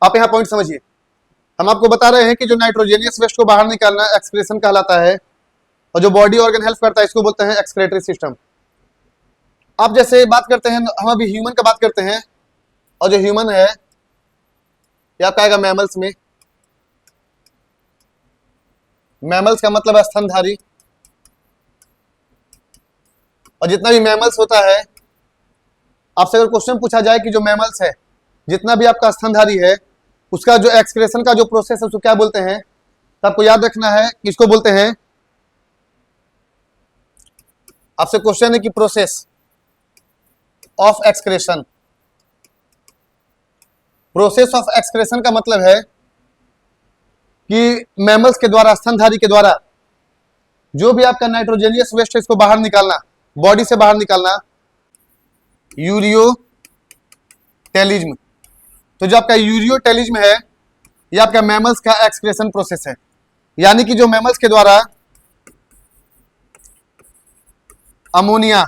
आप यहां पॉइंट समझिए, हम आपको बता रहे हैं कि जो नाइट्रोजेनियस वेस्ट को बाहर निकालना एक्सक्रेशन कहलाता है और जो बॉडी ऑर्गन हेल्प करता है इसको बोलते हैं एक्सक्रेटरी सिस्टम। आप जैसे बात करते हैं, हम अभी ह्यूमन का बात करते हैं, और जो ह्यूमन है ये आपका आएगा मैमल्स में। मैमल्स का मतलब है स्तनधारी, और जितना भी मैमल्स होता है, आपसे अगर क्वेश्चन पूछा जाए कि जो मैमल्स है जितना भी आपका स्तनधारी है उसका जो एक्सक्रेशन का जो प्रोसेस है उसको क्या बोलते हैं, तो आपको याद रखना है कि इसको बोलते हैं, आपसे क्वेश्चन है कि process of excretion. Process of excretion का मतलब है कि मैमल्स के द्वारा, स्तनधारी के द्वारा जो भी आपका नाइट्रोजेनियस वेस्ट है इसको बाहर निकालना, बॉडी से बाहर निकालना, यूरियोटेलिज्म। तो जो आपका यूरियोटेलिज्म है ये आपका मैमल्स का एक्सक्रेशन प्रोसेस है, यानी कि जो मैमल्स के द्वारा अमोनिया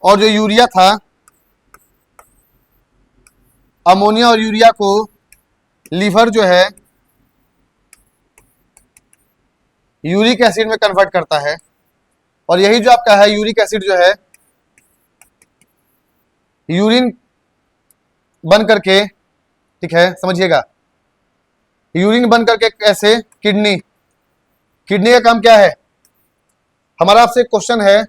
और जो यूरिया था, अमोनिया और यूरिया को लीवर जो है यूरिक एसिड में कन्वर्ट करता है, और यही जो आपका है यूरिक एसिड जो है यूरिन बन करके, ठीक है समझिएगा, यूरिन बन करके कैसे, किडनी, किडनी का काम क्या है, हमारा आपसे क्वेश्चन है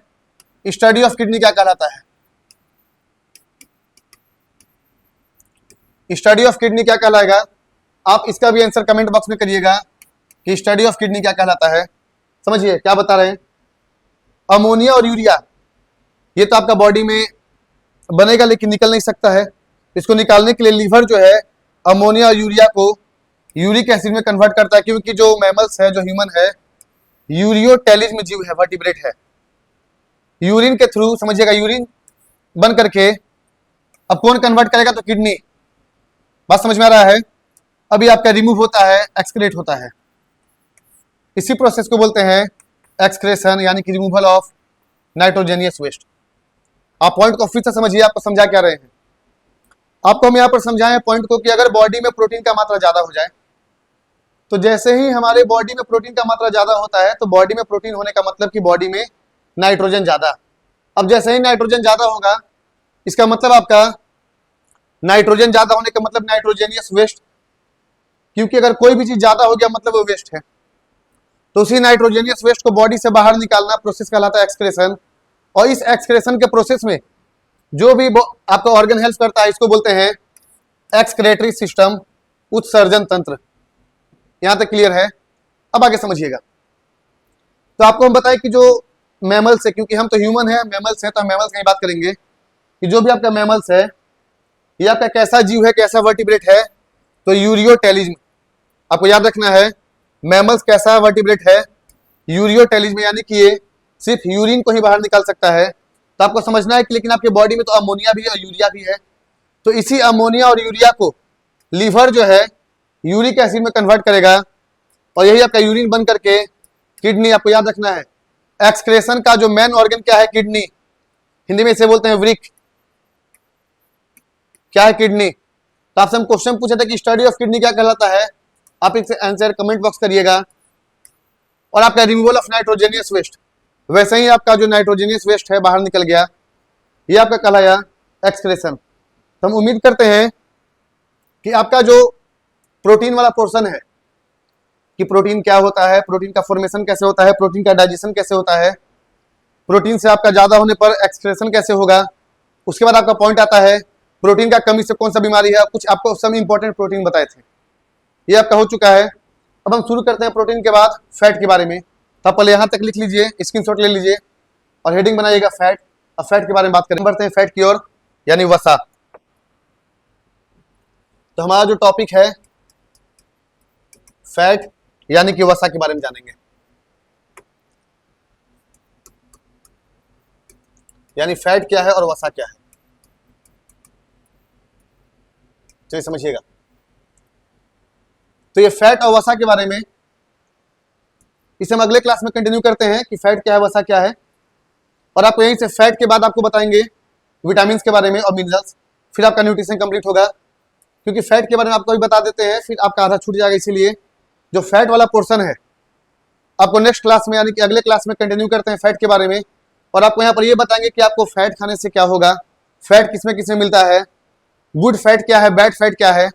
स्टडी ऑफ किडनी क्या कहलाता है, स्टडी ऑफ किडनी क्या कहलाएगा, आप इसका भी आंसर कमेंट बॉक्स में करिएगा कि स्टडी ऑफ किडनी क्या कहलाता है। समझिए क्या बता रहे हैं, अमोनिया और यूरिया ये तो आपका बॉडी में बनेगा लेकिन निकल नहीं सकता है, इसको निकालने के लिए लीवर जो है अमोनिया और यूरिया को यूरिक एसिड में कन्वर्ट करता है, क्योंकि जो मैमल्स है, जो ह्यूमन है, यूरियोटेलिज्म जीव है, वर्टिब्रेट है। यूरिन के थ्रू, समझिएगा, यूरिन बन करके अब कौन कन्वर्ट करेगा, तो किडनी। बात समझ में आ रहा है। अभी आपका रिमूव होता है, एक्सक्रेट होता है, इसी प्रोसेस को बोलते हैं एक्सक्रेशन, यानी कि रिमूवल ऑफ नाइट्रोजेनियस वेस्ट। आप पॉइंट को फिर से समझिए, आपको समझा क्या रहे हैं, आपको हम यहाँ पर समझाएं पॉइंट को कि अगर बॉडी में प्रोटीन का मात्रा ज्यादा हो जाए, तो जैसे ही हमारे बॉडी में प्रोटीन का मात्रा ज्यादा होता है तो बॉडी में प्रोटीन होने का मतलब कि बॉडी में नाइट्रोजन ज्यादा। अब जैसे ही नाइट्रोजन ज्यादा होगा इसका मतलब आपका नाइट्रोजन ज्यादा होने का मतलब नाइट्रोजेनियस वेस्ट, क्योंकि अगर कोई भी चीज ज्यादा हो गया मतलब वो वेस्ट है, तो उसी नाइट्रोजेनियस वेस्ट को बॉडी से बाहर निकालना प्रोसेस कहलाता है एक्सक्रेशन। और इस एक्सक्रेशन के प्रोसेस में जो भी आपका ऑर्गन हेल्प करता है इसको बोलते हैं एक्सक्रेटरी सिस्टम, उत्सर्जन तंत्र। यहां तक क्लियर है। अब आगे समझिएगा। तो आपको हम बताएं कि जो मैमल्स है, क्योंकि हम तो ह्यूमन है, मैमल्स है, तो हम मैमल्स की बात करेंगे कि जो भी आपका मैमल्स है ये आपका कैसा जीव है, कैसा वर्टिब्रेट है, तो यूरियोटेलिज्म। आपको याद रखना है मैमल्स कैसा वर्टिब्रेट है, यूरियोटेलिज्म, यानी कि ये सिर्फ यूरिन को ही बाहर निकाल सकता है। तो आपको समझना है कि लेकिन आपके बॉडी में तो अमोनिया भी है और यूरिया भी है, तो इसी अमोनिया और यूरिया को लीवर जो है यूरिक एसिड में कन्वर्ट करेगा, और यही आपका यूरिन बन करके किडनी। आपको याद रखना है एक्सक्रेशन का जो मेन ऑर्गन क्या है, किडनी, हिंदी में इसे बोलते हैं वृक्क। क्या है किडनी? तो आपसे हम क्वेश्चन पूछे थे कि स्टडी ऑफ किडनी क्या कहलाता है, आप इससे आंसर कमेंट बॉक्स करिएगा। और आपका रिमूवल ऑफ नाइट्रोजेनियस वेस्ट, वैसे ही आपका जो नाइट्रोजेनियस वेस्ट है बाहर निकल गया, ये आपका कहलाया एक्सक्रेशन। तो हम उम्मीद करते हैं कि आपका जो प्रोटीन वाला पोर्शन है कि प्रोटीन क्या होता है, प्रोटीन का फॉर्मेशन कैसे होता है, प्रोटीन का डाइजेशन कैसे होता है, प्रोटीन से आपका ज्यादा होने पर एक्सक्रेशन कैसे होगा, उसके बाद आपका पॉइंट आता है प्रोटीन का कमी से कौन सा बीमारी है, कुछ आपको सब इंपॉर्टेंट प्रोटीन बताए थे, ये आपका हो चुका है। अब हम शुरू करते हैं प्रोटीन के बाद फैट के बारे में। तो आप पहले यहाँ तक लिख लीजिए, स्क्रीनशॉट ले लीजिए और हेडिंग बनाइएगा फैट। अब फैट के बारे में बात करें, बढ़ते हैं फैट की ओर, यानी वसा। तो हमारा जो टॉपिक है फैट यानी कि वसा के बारे में जानेंगे। यानी फैट क्या है और वसा क्या है, चलिए समझिएगा। तो ये फैट और वसा के बारे में इसे हम अगले क्लास में कंटिन्यू करते हैं कि फैट क्या है, वसा क्या है। और आपको यहीं से फैट के बाद आपको बताएंगे विटामिन के बारे में और मिनरल्स, फिर आपका न्यूट्रिशन कंप्लीट होगा। क्योंकि फैट के बारे में आपको भी बता देते हैं, फिर आपका आधा छूट जाएगा, इसीलिए जो फैट वाला पोर्शन है आपको नेक्स्ट क्लास में यानी कि अगले क्लास में कंटिन्यू करते हैं फैट के बारे में। और आपको यहाँ पर ये बताएंगे कि आपको फैट खाने से क्या होगा, फैट किसमें किसमें मिलता है, गुड फैट क्या है, बैड फैट क्या है।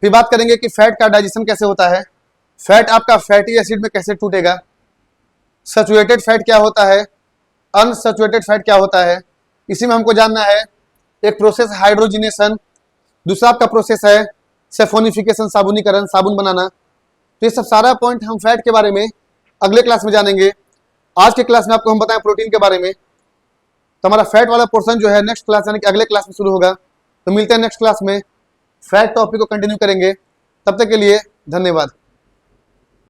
फिर बात करेंगे कि फैट का डाइजेशन कैसे होता है, फैट आपका फैटी एसिड में कैसे टूटेगा, सैचुरेटेड फैट क्या होता है, अनसैचुरेटेड फैट क्या होता है। इसी में हमको जानना है एक प्रोसेस हाइड्रोजिनेशन, दूसरा आपका प्रोसेस है सेफोनिफिकेशन, साबुनीकरण, साबुन बनाना। तो ये सब सारा पॉइंट हम फैट के बारे में अगले क्लास में जानेंगे। आज के क्लास में आपको हम बताएं प्रोटीन के बारे में। तो हमारा फैट वाला पोर्शन जो है नेक्स्ट क्लास यानी कि अगले क्लास में शुरू होगा। तो मिलते हैं नेक्स्ट क्लास में, फैट टॉपिक को कंटिन्यू करेंगे। तब तक के लिए धन्यवाद।